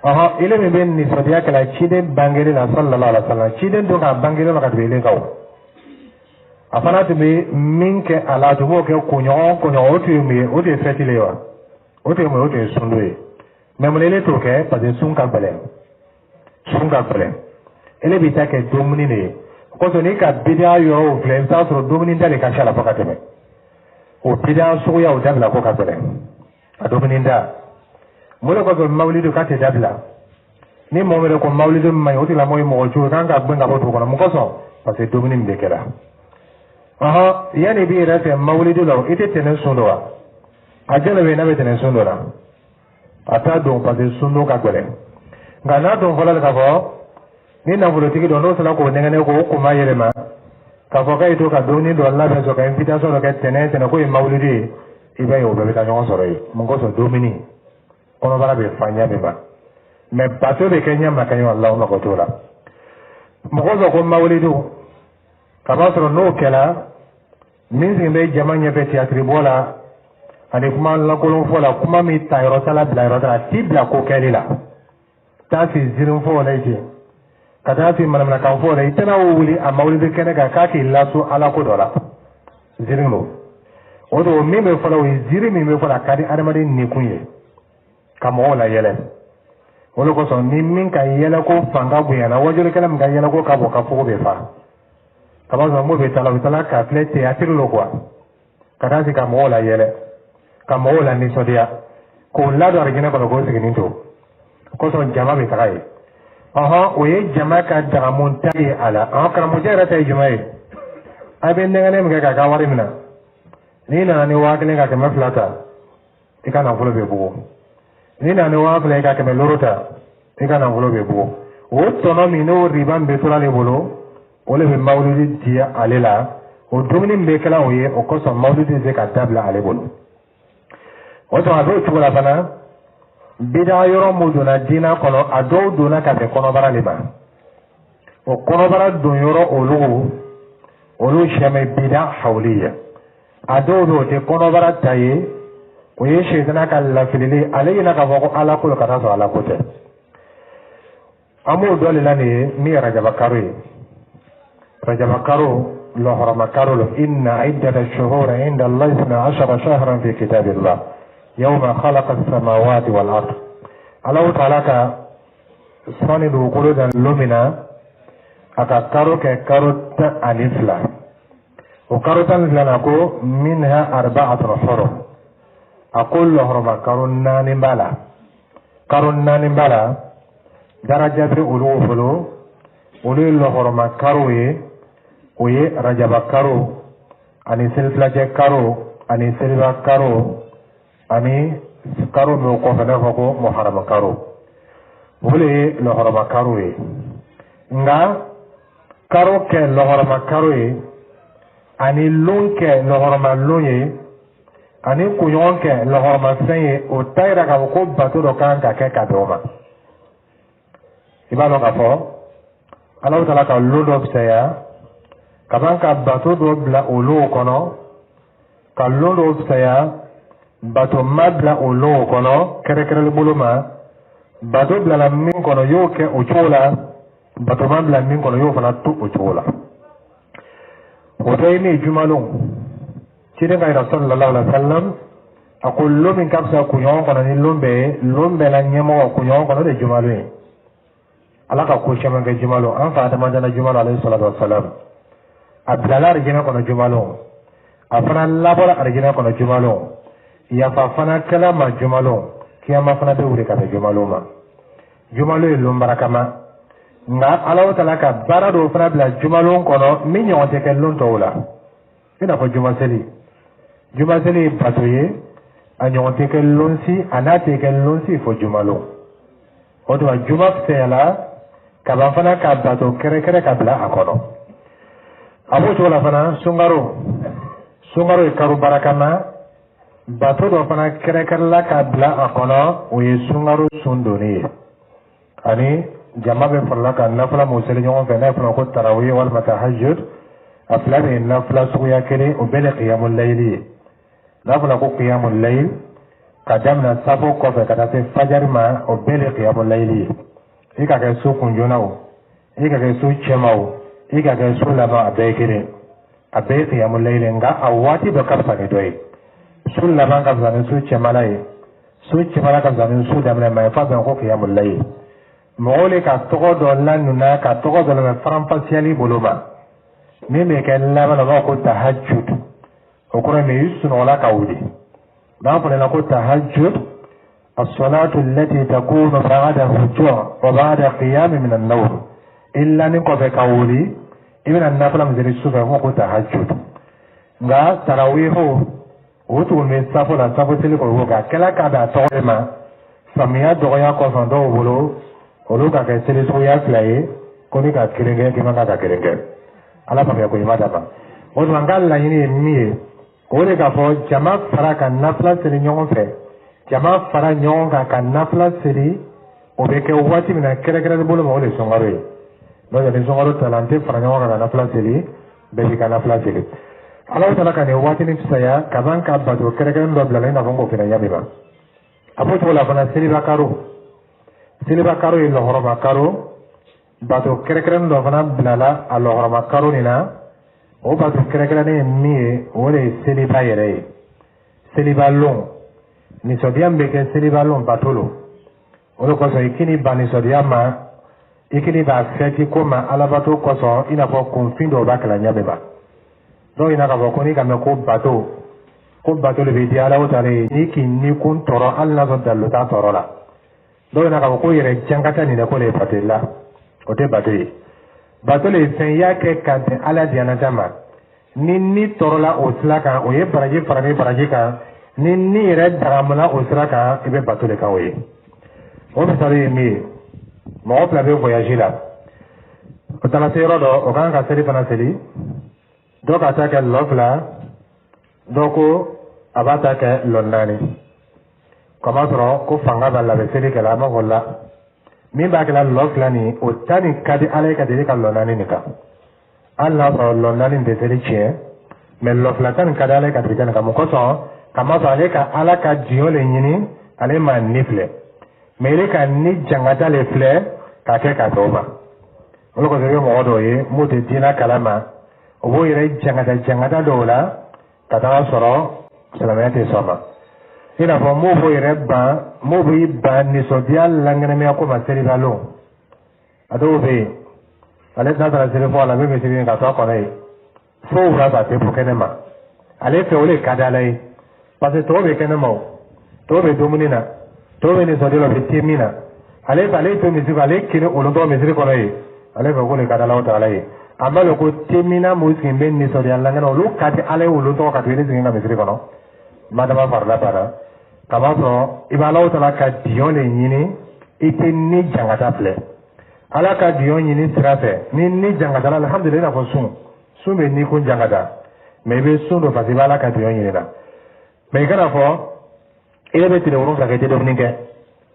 aha ile me ben ni sodiya kala chide bangere la sallallahu alaihi wasallam chide do ka bangere ma ka bele kaw afana to be minke ala to mo ke kunyo o to me o de fetilewa o to me o de sundoe memlele to ke pa de sunka bele ele bitake domni ne ko to ni ka bidia yo o flem ta so domni ndale ka shala pakate me o bidia so ya o dabla ko ka bele a domni nda mo ko mawlidu ka te dabla ni mɔmɛrɛ ko mawulidu ma ye o tigila mɔgɔ ye mɔgɔ jugu kan ka gbɛn ka bɔ dugu kɔnɔ mun kosɔn parce que dumuni min de kɛra yanni i b'i yɛrɛ fɛ mawulidu la i tɛ tɛnɛ sun dɔ wa a jɛnɛ bɛ n'a bɛ tɛnɛ sun dɔ la a t'a don parce que sun don ka gɛlɛn nka n'a don fɔlɔ k'a fɔ ni nafolotigi dɔ n'o sera k'o nɛgɛnɛ k'o kuma yɛlɛma k'a fɔ k'a ye to ka dumuni dɔ labɛn sɔrɔ ka invitation dɔ kɛ tɛnɛ ko ye mawulidu ye i b'a ye o bɛɛ bɛ taa ɲɔgɔn sɔrɔ yen mun kosɔn dumuni kɔnɔbara bɛ fa ɲɛ min ma mais bato bɛ kɛ ɲɛ ma kɛ ɲɔgɔn la o mago t'o la mɔgɔ dɔ ko mawulidu ka b'a sɔrɔ n'o kɛra min sigilen bɛ jama ɲɛfɛ théâtre bɔ la ani kuma lankolon fɔ la kuma min ta yɔrɔ t'a la bila yɔrɔ t'a la t'i bila ko kɛli la taa si zirin fɔ la je ka taa si manamanakan fɔ la i tɛna wuli a mawulidu kɛnɛ kan k'a k'i laso ala ko dɔ la zirin don o don min bɛ fɔ la o ye ziiri min bɛ fɔ la a ka di adamaden nikun ye ka mɔgɔw la yɛlɛ o de kosɔn ni min ka yɛlɛ ko fanga bonyana wajulikɛla min ka yɛlɛ ko ka bɔ ka fogo bɛ fa kaba sɔrɔ mo bɛ taa la u bɛ taa ka filɛ théâtre lo quoi ka taa si ka mɔgɔw la yɛlɛ ka mɔgɔw la nisɔndiya k'o ladon arijinɛ kɔnɔ k'o siginin to kosɔn jama bɛ taga ye o ye jama ka dagamun ta ye a la karamɔgɔcɛ yɛrɛ ta ye jumɛn ye a bɛ nɛgɛnɛ min kɛ k'a ka wari minɛ n'i nana ni 1000 ka 200 ta i ka nafolo bɛ bugu n'i nana ni 2000 ka 500 ta i ka nafolo bɛ bugu o tɔnɔ min n'o riba min bɛ tora ale bolo o de bɛ mawuludi di ale la o dumuni min bɛ kɛla o ye o kosɔn mawuludi tɛ se ka dabila ale bolo o tuma a b'o cogo la fana bida yɔrɔ mun donna diinɛ kɔnɔ a dɔw donna ka bɛn kɔnɔbara de ma o kɔnɔbara don yɔrɔ olu sɛmɛ bida hawliya a dɔw bɛ o tɛ kɔnɔbara ta ye o ye sɛtana ka lafilili ale ɲɛna k'a fɔ ko ala ko ka taa sɔrɔ ala ko tɛ an b'o dɔ de la nin ye min ye rajaba karo ye rajaba karo lɔhɔrɔma karo lo inna iddata shuhura inda allahi 12 shahran fi kitabillah yawma khalaqa as-samawati wal ard Allahu ta'ala ka sani dugukolo dan lomina a ka karo kɛ karo 12 o karo 12 na ko minha 4 hurum a ko lɔhɔrɔma karo 4 b'a la karo 4 b'a la daraja bɛ olu fɔlɔ olu ye lɔhɔrɔma karo ye o ye rajaba karo ani selifilajɛ karo ani seliba karo ani karo min kɔfɛ n'a fɔ ko muharama karo olu ye lɔhɔrɔma karo ye nka karo kɛ lɔhɔrɔma karo ye ani lon kɛ lɔhɔrɔma lon ye ani kunɲɔgɔn kɛ lɔhɔrɔma fɛn ye o ta yira k'a fɔ ko bato dɔ kan ka kɛ ka bɛn o ma i b'a dɔn k'a fɔ Alahu Ta'ala ka lon dɔ fisaya ka ban ka bato dɔ bila o lon kɔnɔ ka lon dɔ fisaya bato ma bila o lon kɔnɔ kɛrɛkɛrɛli bolo ma bato bilala min kɔnɔ y'o kɛ o cogo la bato ma bila min kɔnɔ y'o fana to o cogo la o tɛ ye min ye jumalon ciden ka yira sallallahu alaihi wa sallam a ko lon min ka fisa kunɲɔgɔn kɔnɔ ni lon bɛɛ ye lon bɛɛ la ɲɛmɔgɔ kunɲɔgɔn kɔnɔ o de ye jumalon ye ala ka ko caman kɛ jumalon an fa adamadenya jumalon alayhi salatu wa salam a bilala arijinɛ kɔnɔ jumalon a fana labɔra arijinɛ kɔnɔ jumalon yafa fana kɛla ma jumalon kiyama fana bɛ wuli ka bɛn jumalon ma jumalon ye lon barakama nka Alahu Ta'ala ka baara dɔw fana bila jumalon kɔnɔ min ɲɔgɔn tɛ kɛ lon tɔw la i n'a fɔ jumaseli ye bato ye a ɲɔgɔn tɛ kɛ lon si a n'a tɛ kɛ lon si fɔ jumalon o tuma juma fisayala ka ban fana ka bato kɛrɛkɛrɛ ka bila a kɔnɔ a b'o cogo la fana sunkaro ye karo barakama bato dɔ fana kɛrɛkɛrɛla ka bila a kɔnɔ o ye sunkaro sun donni ye ani jama bɛ farala ka nafila mun seli ɲɔgɔn fɛ n'a ye fana ko tarawih walima tahajjud a fila bɛ nafila suguya kelen o bɛɛ de qiyamul layl ye n'a fɔra ko qiyamul layl ka daminɛ safo kɔfɛ ka taa se fajari ma o bɛɛ de qiyamul layl ye i ka kɛ su kunjona o i ka kɛ su cɛma o i ka kɛ su laban a bɛɛ ye kelen a bɛɛ ye qiyamul layl nka a waati dɔ ka fisa ni dɔ ye su laban ka fisa ni su cɛmala ye su cɛmala ka fisa ni su daminɛ ma ye f'a bɛn ko qiyamul layl mɔgɔw le ka tɔgɔ dɔ lanuna ka tɔgɔ dɔ lamɛn faranfasiyali bolo ma min bɛ kɛ laban na o b'a ko tahajjud o kɔrɔ ye i sunɔgɔla ka wuli n'a fɔra ko tahajjud الصلاة التي تكون بعد الرجوع وبعد قيام من النوم إلا نقف كولي ابن النفل مزل السفر وقو تهجد nga tarawiho wutu min safo la safo tili ko woga kala ka da tawema samia doya ko sondo bolo oluka ke tili soya flaye ko ni ka kirenge ki manga ka kirenge ala pa ko imada ba o mangal la yini miye o le ka fo jama fara ka nafla tili nyon fe jama fara nyon ka nafla tili o be ke wati mina kere kere bolo mo le songare no de songaro talante fara nyon ka nafla tili be ka nafla tili Allah Ta'ala kan wati ni saya kaban ka bado kere kere ndo bla na bongo fina yabe ba apo to la bana siliba karo ilo horoma karo bado kere kere ndo bana bla alo horoma karo ni na o bado kere kere ni mi o le siliba yere siliba long ni sodiam be ke siliba long batolo o lo ko so ikini bani sodiam ma ikini ba feti ko ma alabato ko so ina ko konfindo ba kala nyabe ba do ina ka ko ni ka me ko bato le bi ala o tare ni ki ni kun toro alla do dallo ta toro la do ina ka ko yere jangata ni ko le patella o te bato le sen ya ke kante ala diana jama ni toro la o slaka o ye baraji ka ni re daramala o slaka ibe bato le ka o ye o be tare mi mo pla be voyager la o tala se rodo o kan ka seri pana seri donc attaque l'ofla donc abatake londani comment sera ko fanga balla be seri kala ma golla min ba kala l'ofla ni o tani kadi ale kadi ka londani ni ka alla so londani de seri che mais l'ofla tan kadi ale kadi tan ka mo ko so kama so ale ka ala ka jiole nyini ale ma nifle mais ile ka ni jangata le fle ka ke ka toba o ko se mo do ye mo te dina kalama o yere jangata dola kata soro salamete soma ina fo mo bo yere ba ni sodial langane me ko ma seri balo ado be ale da da seri fo la be be seri ka to ko nei fo ra ba te po kenema ale fe ole kadalai parce to be kenema to be dominina to be ni sodial be timina ale to mi ziba ale kine olo do mi ziri ko nei ale be ko le kadala o ta lai amalo ko temina muskin ben ni sori Allah ngana lu kati ale ulu to ka twele zinga misri kono madama farla para kama so ibala o tala ka diole nyini ite ni jangata ple ala ka dion nyini sirafe ni jangata alhamdulillah ko sun be ni kun jangata me be sun do fasi bala ka dion nyini na me kana fo ile be tire woro ka ke do ninge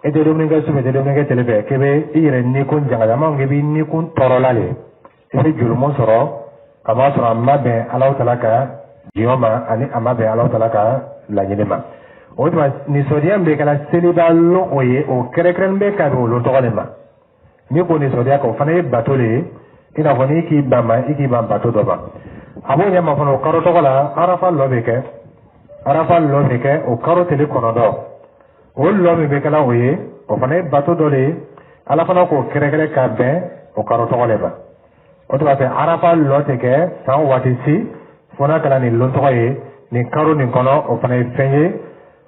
ete do ninge su be do ninge telebe kebe ire ni kun jangata ma ngebi ni kun torolale ese jurumo soro kama soro amma be Allah Ta'ala ka jioma ani amma be Allah Ta'ala ka la nyinema o tuma ni sodiam be kala selibalo oye o krekren be ka lo tolema ni ko ni sodia ko fane batole ina foni ki bama iki bam bato do ba abo nyama fono karo to kala arafa lo be ke o karo tele kono do o lo be kala oye o fane bato dole ala fana ko krekre ka be o karo to kala ba o to ba arafa lo te ke san wati si fona kala ni lo to ye ni karo ni kono o fane fenye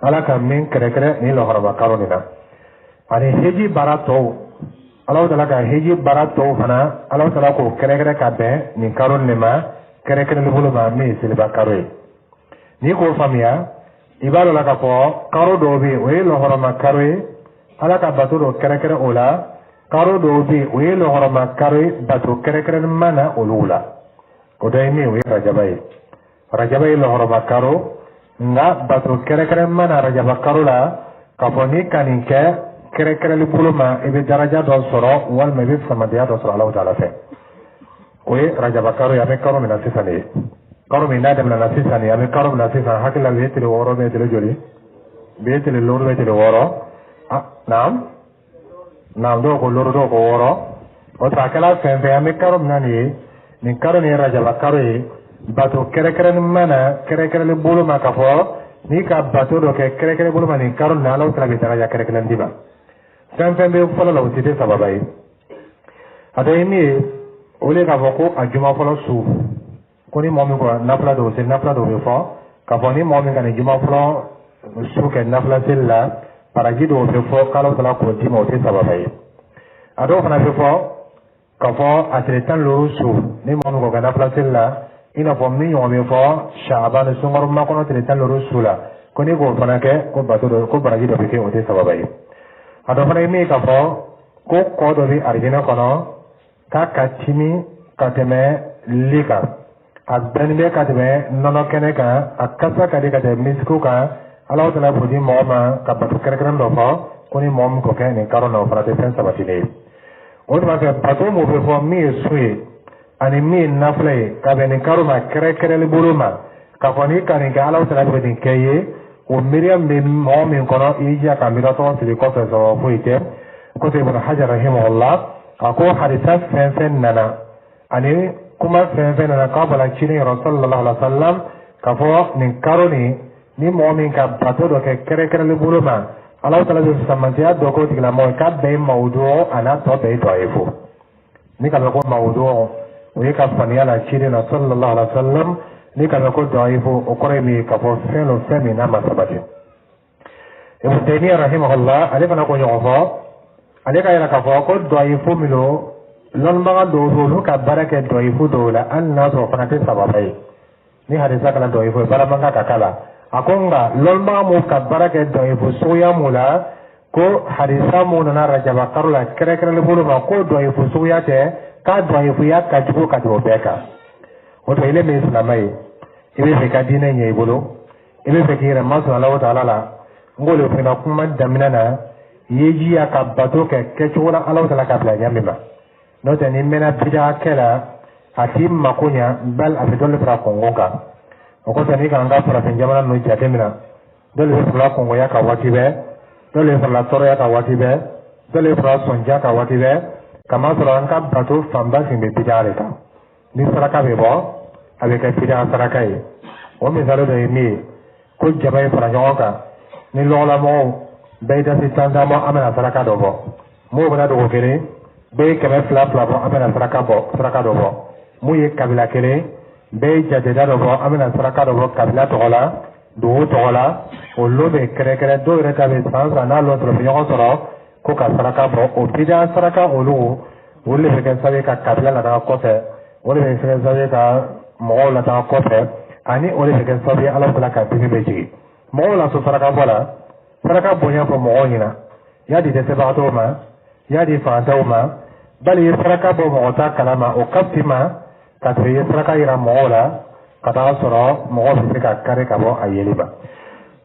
ala ka min krekre ni lo haraba karo ni na ani heji barato Allah Ta'ala ka heji barato fana Allah Ta'ala ko krekre ka be ni karo ni ma krekre ni bulu ma mi silba karo ni ko famia ibalo la ka ko karo do bi o lo harama karo ala ka baturo krekre ola karo do bi o lo harama karo batu krekre mana olula ko dai mi o rajabai lo harama karo nga batu krekre mana rajaba karo la ka foni kaninke krekre li buluma ibe daraja do soro wal mebi samadiya do soro Allah Ta'ala fe oye rajaba karo ya me karo mina sifani karo mina dem na sifani ya me karo mina sifani hakila wetele woro be tele joli be tele loro be tele woro naam do ko loro do ko woro o ta kala fe ya me karo mina ni karo ni rajaba karo e bato krekre mana krekre li buluma ka fo ni ka bato do ke krekre buluma ni karo na Allah Ta'ala be daraja krekre ndiba fɛn bɛ fɔlɔ la o tɛ sababa ye a dɔ ye min ye o de k'a fɔ ko a juma fɔlɔ su ko ni mɔgɔ min ko nafila dɔw seli nafila dɔw bɛ fɔ k'a fɔ ni mɔgɔ min ka nin juma fɔlɔ su kɛ nafila seli la paraji do be fo kala tala ko ti mo te sababai ado fana be fo ka fo atretan lo su ni mo ko gana placer la ina fo mi yo be fo shaban sungor ma ko atretan lo su la ko ni ko fana ke ko bato do ko paraji do be ke o te sababai ado fana mi ka fo ko do bi arjina kono ka katimi kateme lika abbenbe kateme nono keneka akasa kadi kate misku ka Allah Ta'ala budi moma ka batu kere-kere do fo kuni mom ko ke ni karo no frate sen sabati ne o ma ke batu mo be fo mi sui ani mi nafle ka be ni karo ma kere-kere le buruma ka fo ni kan ga Allah Ta'ala budi keye o miriam be mom mi kono ija ka mi to si ko fe so fo ite ko te ibn hajar rahimahullah ako hadisa sen nana ani kuma sen nana ka bala chini rasulullah sallallahu alaihi wasallam ka fo ni karo ni momin ka bato do ke kere le buluma Allah Ta'ala bi samantia do ko tigla mo ka be mawdu ana to be to ifo ni ka ko mawdu o ye ka fania la chiri na sallallahu alaihi wasallam ni ka ko do ifo o kore mi ka fo selo semi na masabati ibn taymiyyah rahimahullah ale kana ko nyofo ale ka ila ka fo ko do ifo milo lon ba do do ka barake do ifo do la an na so fana te sababai ni hadisa kala do ifo barabanga kakala akonga lolma mu kabbara ke do ifo suya mula ko hadisa mu na rajaba karula kere le bulu ma ko do ifo suya te ka do ifo ya ka jugo ka do beka o to ile me islamai ibe fe ka dine nye bulu ibe fe kira masu Allah Ta'ala la ngolo fe na kuma damina na yeji ya ka bato ke chura Allah Ta'ala ka bla nyamima no te ni mena bija kela hatim makunya bal afidol fra kongoka oko tani kan ga fara jamana no jate mina dole fula kongo ya ka wati be dole fula toro ya ka wati be dole fula sonja ka wati be kama soro an ka bato famba sin be bidare ka ni saraka be bo abe ka bidara saraka yi o mi zalo de mi ko jabai fara jonga ni lola mo be da si tanda mo amana saraka do bo mo bana do kere be ka be fla bo amana saraka do bo mu ye kabila kere be jadeda do bo amina saraka do bo kabila to gola do to gola o lo be kere do re ka be sansa na lo to be yo soro ko ka saraka bo o bida saraka o lo o le be sabe ka kabila la da ko fe o le be sabe ka mo la da ko fe ani o le be sabe ala ko la ka bi be ji mo la so saraka bola saraka bo nya ko mo nyina ya di de se ba to ma ya di fa ta ma bali saraka bo mo ta kalama o kaptima katri saraka ira mola kata soro mo fi ka kare ka bo ayeliba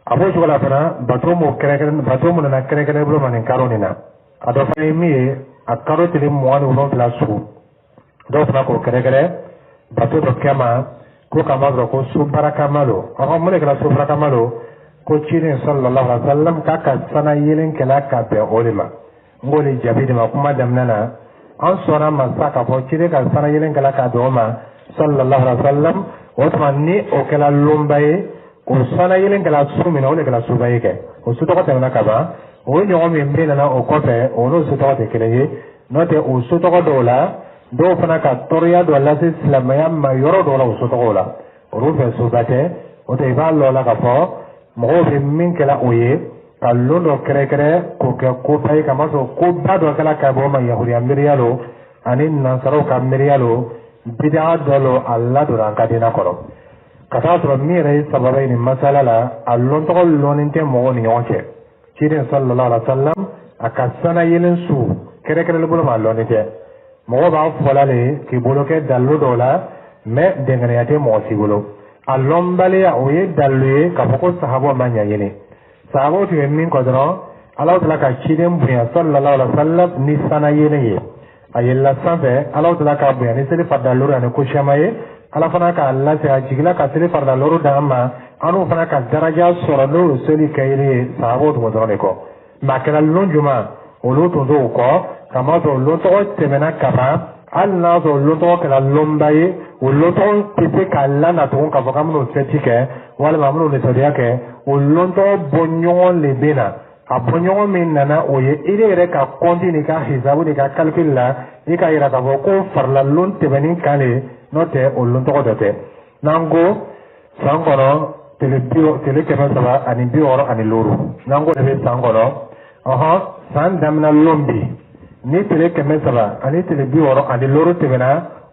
abo jola fana bato mo na kere bro manin karonina ado fa mi akaro tele mo anu no plasu do fa ko kere bato do kama ko kama do ko su baraka malo ako mo le kala su baraka malo ko chini sallallahu alaihi wasallam ka sana yelen kala ka be olima ngoli jabidi ma kuma damnana an sona masaka fo chire ka sana yelen kala ka do ma sallallahu alaihi wasallam otmanni o kala lumbaye o sana yelen kala sumina o le kala subaye ke o su to ko tena ka ba o nyo mi mbena na o ko fe o no su to te keleye no te o su to ko dola do fana ka toriya do la islamaya ma yoro do la o su to ko la o ru fe su bate o te ba lo la ka fo mo be min kala oye kallo do kere ko ke ko pay kama so ko ba do kala ka bo ma yahudi amriyalo anin nasaro ka amriyalo bid'a dolo alla do ran ka dina koro kata to mi re sababai ni masala la allon to loninte mo ni yonche cire sallallahu alaihi wasallam akasana yelen su kere le bolo ma loninte mo ba folale ki bolo ke dallo dola me dengane ate mo si bolo allon bale ya oye dallo ka ko sahabo manya yele sahabo ti min ko dro Allah Ta'ala ka chidem buya sallallahu alaihi wasallam ni sana yele ayella sanfɛ Ala Ta'ala ka bonya ni seli farda loro ani ko caman ye Ala fana ka lase a jigila ka seli farda loro d'an ma anu fana ka daraja sɔrɔ n'o seli kɛyili ye sahabaw tun dɔrɔn de kɔ mɛ a kɛra lon juma olu tun t'o kɔ kama sɔrɔ lon tɔgɔ tɛmɛna kaban hali n'a sɔrɔ lon tɔgɔ kɛra lonba ye o lon tɔgɔ tɛ se k'a lana tugun k'a fɔ k'an bɛn'o fɛti kɛ walima an bɛn'o nisɔndiya kɛ o lon tɔgɔ bɔ ɲɔgɔn de bɛ na a bɔɲɔgɔn min nana o ye i yɛrɛ ka kɔnti ni ka hisabu ni ka calcul la i ka yira k'a fɔ ko farila lon tɛmɛnin kan de n'o tɛ o lon tɔgɔ dɔ tɛ n'an ko san kɔnɔ tele kɛmɛ saba ani bi wɔɔrɔ ani loru n'an ko de bɛ san kɔnɔ san daminɛ lon bi ni tele kɛmɛ saba ani tele bi wɔɔrɔ ani loru tɛmɛna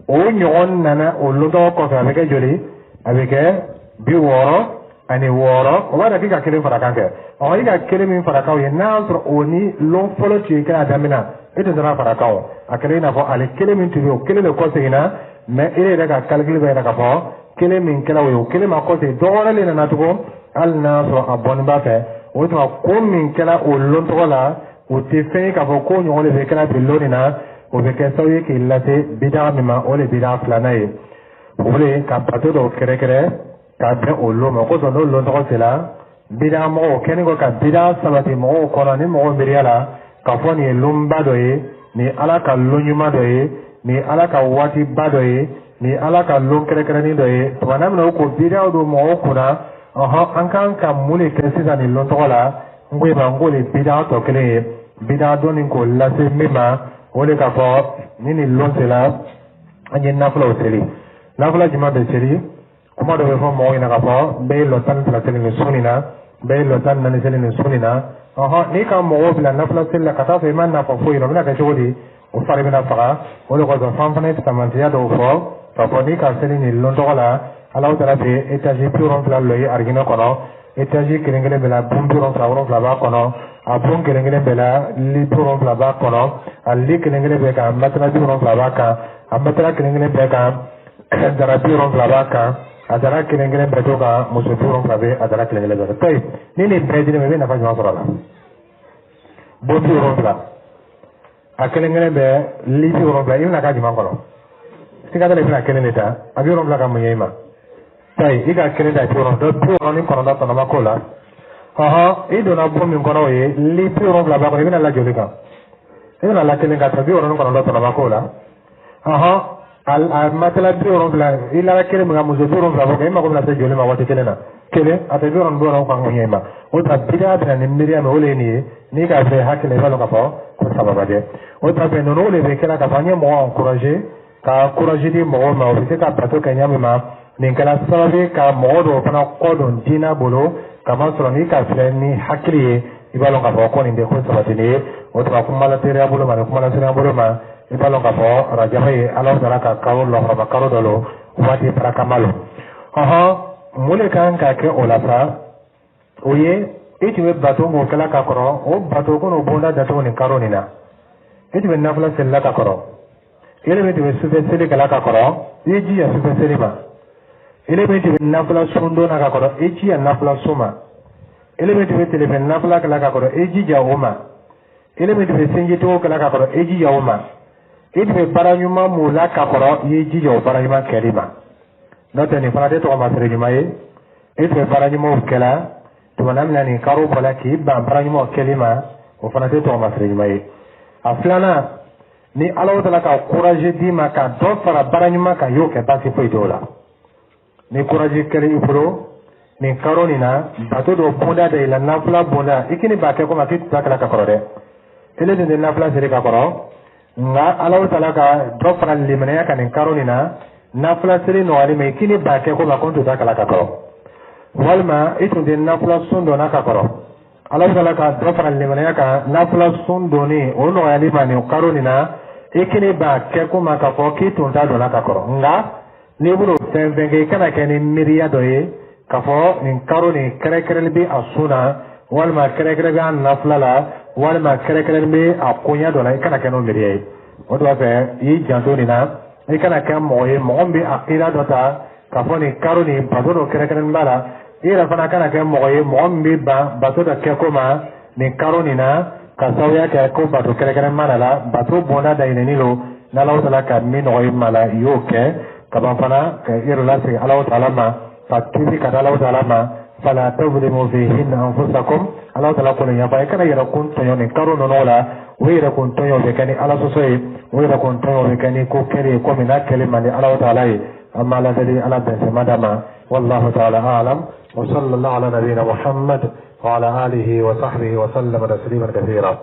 o ɲɔgɔn nana o lontɔgɔ kɔfɛ a bɛ kɛ joli a bɛ kɛ bi wɔɔrɔ ani wɔɔrɔ o b'a dɔn k'i ka kelen fara kan kɛ i ka kelen min fara kan ye n'a y'a sɔrɔ o ni lon fɔlɔ ci kɛ a daminɛ e tɛ dɔrɔn fara kan a kɛlen i n'a fɔ ale kelen min tun bɛ o kelen de kɔ seginna mais e yɛrɛ ka calcul bɛ yɛrɛ ka fɔ kelen min kɛra o ye o kelen ma kɔ segin dɔ wɛrɛ de nana tugun hali n'a sɔrɔ a bɔnnen b'a fɛ o tuma ko min kɛra o lon tɔgɔ la o tɛ fɛn ye k'a fɔ ko ɲɔgɔn de bɛ kɛra bi lon nin na o bɛ kɛ sababu ye k'i lase bidaga min ma o de bidaga filanan ye o de ka bato dɔw kɛrɛkɛrɛ ka bɛn o lon ma o kosɔn n'o lon tɔgɔ sera bidaga mɔgɔw kɛlen kɔ ka bidaga sabati mɔgɔw kɔnɔ ni mɔgɔw miiriya la k'a fɔ nin ye lonba dɔ ye nin ala ka lon ɲuman dɔ ye nin ala ka waatiba dɔ ye nin ala ka lon kɛrɛkɛrɛnin dɔ ye tuma min na o ko bidaga don mɔgɔw kunna an kan ka mun de kɛ sisan nin lon tɔgɔ la n ko ma n ko nin bidaga tɔ kelen ye bidaga dɔn nin k'o lase min ma o de ka fɔ ni nin lon sera an ye nafulaw seli nafula jumɛn bɛ seli kuma dɔ bɛ fɔ mɔgɔw ɲɛna ka fɔ bɛɛ ye lɔ tan ni fila seli nin sun nin na bɛɛ ye lɔ tan ni naani seli nin sun nin na n'i ka mɔgɔw bila nafula seli la ka taa fɛ i ma nafa foyi o bɛna kɛ cogo di o fari bɛna faga o de kɔsɔn fan fana ye tamantiya dɔw fɔ k'a fɔ n'i ka seli nin lon tɔgɔ la Alahu Taala bɛ étage 70 lɔ ye arijinɛ kɔnɔ étage kelen kelen bɛɛ la bon 70 b'a kɔnɔ a bon kelen kelen bɛɛ la li 70 b'a kɔnɔ a li kelen kelen bɛɛ kan matela 70 b'a kan a matela kelen kelen bɛɛ kan dara 70 b'a kan a dara kelen kelen bɛɛ to kan muso 70 bɛ a dara kelen kelen bɛɛ to yen ni nin bɛɛ di ne ma i bɛ nafa jumɛn sɔrɔ a la bon 70 a kelen kelen bɛɛ li 70 i bɛna k'a jumɛn kɔnɔ siga t'a la i bɛna kelen de ta a bɛ 70 ka mun ye i ma tayi i ka kelen da i 70 ni kɔnɔntɔn tɔnɔma k'o la i donna bon min kɔnɔ o ye li 70 b'a kɔnɔ i bɛna la joli kan i bɛna la kelen ka taa 69 tɔnɔma k'o la a matala 70 i lara kelen min ka muso 70 bɔ kɛ i mago bɛna se joli ma waati kelen na kelen a tɛ 70 kan mun ye i ma o tuma bidaga bɛna ni miiriya min o de ye nin ye n'i k'a fɛ hakili i b'a dɔn k'a fɔ ko sababa tɛ o tuma fɛ ninnu o de bɛ kɛra k'a fɔ an ye mɔgɔw encourager ka courage di mɔgɔw ma o bɛ se ka bato kɛ ɲa min ma nin kɛra sababu ye ka mɔgɔ dɔw fana kɔ don diinɛ bolo kamasɔrɔ n'i ka filɛ ni hakili ye i b'a dɔn k'a fɔ ko nin tɛ ko sabatili ye o tuma kuma la teriya bolo ma ni kuma la sira bolo ma i b'a dɔn k'a fɔ rajaba ye Alahu Taala ka kalo lɔgɔrɔma kalo dɔ lo waati barakama lo mun de kan ka kɛ o la sa o ye i tun bɛ bato mun kɛla ka kɔrɔ o bato ko n'o bonda datugu nin kalo nin na i tun bɛ nafila selila ka kɔrɔ ele min tun bɛ sufɛ seli kɛla ka kɔrɔ i ye jija sufɛ seli ma ele min tun bɛ nafila sun donna ka kɔrɔ i jija nafila sun ma ele min tun bɛ tilefɛ nafila kɛla ka kɔrɔ i jija o ma ele min tun bɛ sinji togo kɛla ka kɔrɔ i jija o ma i tun bɛ baara ɲuman mun la ka kɔrɔ i ye jija o baara ɲuman kɛli ma n'o tɛ nin fana tɛ tɔgɔ masiri ɲuman ye i tun bɛ baara ɲumanw kɛla tumana min na nin karo bɔla k'i ban baara ɲumanw kɛli ma o fana tɛ tɔgɔ masiri ɲuman ye a filanan ni Alahu Taala ka courage d'i ma ka dɔ fara baara ɲuman kan i y'o kɛ baasi foyi t'o la ni courage kɛra i bolo nin karo nin na bato dɔ bonda da i la nafila bonda i kini b'a kɛ komi a k'i tɛ taa kɛla ka kɔrɔ dɛ ele dun tɛ nafila siri ka kɔrɔ nka Alahu Taala ka dɔ fara limanaya kan nin karo nin na nafila siri nɔgɔyali ma i kini b'a kɛ komi a ko n tɛ taa kɛla ka kɔrɔ walima i tun tɛ nafila sun donna ka kɔrɔ Alahu Taala ka dɔ fara limanaya kan nafila sun donni o nɔgɔyali ma nin karo nin na i kini b'a kɛ komi a ka fɔ k'i tun t'a donna ka kɔrɔ nka n'i bɛna fɛn fɛn kɛ i kana kɛ ni miiriya dɔ ye k'a fɔ nin karo nin kɛrɛkɛrɛnli bɛ a sun na walima kɛrɛkɛrɛn bɛ a nafila la walima kɛrɛkɛrɛn bɛ a koɲɛ dɔ la i kana kɛ n'o miiriya ye o de b'a fɛ i y'i janto nin na i kana kɛ mɔgɔ ye mɔgɔ min bɛ akida dɔ ta k'a fɔ nin karo nin bato dɔ kɛrɛkɛrɛn b'a la i yɛrɛ fana kana kɛ mɔgɔ ye mɔgɔ min bɛ ban bato dɔ kɛ ko ma nin karo nin na ka sababuya kɛ ko bato kɛrɛkɛrɛn mana la bato bonda dayɛlɛnni lo n'Alahu Taala ka min nɔgɔya ma la i y'o kɛ kaban fana ka i yɛrɛ lasegin Alahu Taala ma ka tuubi ka taa Alahu Taala ma fala tazlimu fihinna anfusakum Alahu Taala ko nin yafa i kana yɛrɛ kun tɔɲɔ nin karo ninnu la o yɛrɛ kun tɔɲɔ bɛ kɛ ni Ala sɔsɔ ye o yɛrɛ kun tɔɲɔ bɛ kɛ ni ko kɛli ye komi n'a kɛli man di Alahu Taala ye an b'a ladeli Ala bɛnsɛma d'a ma wallahu ta'ala a'lam wa sallallahu ala nabiyyina Muhammad wa ala alihi wa sahbihi wa sallama tasliman kathira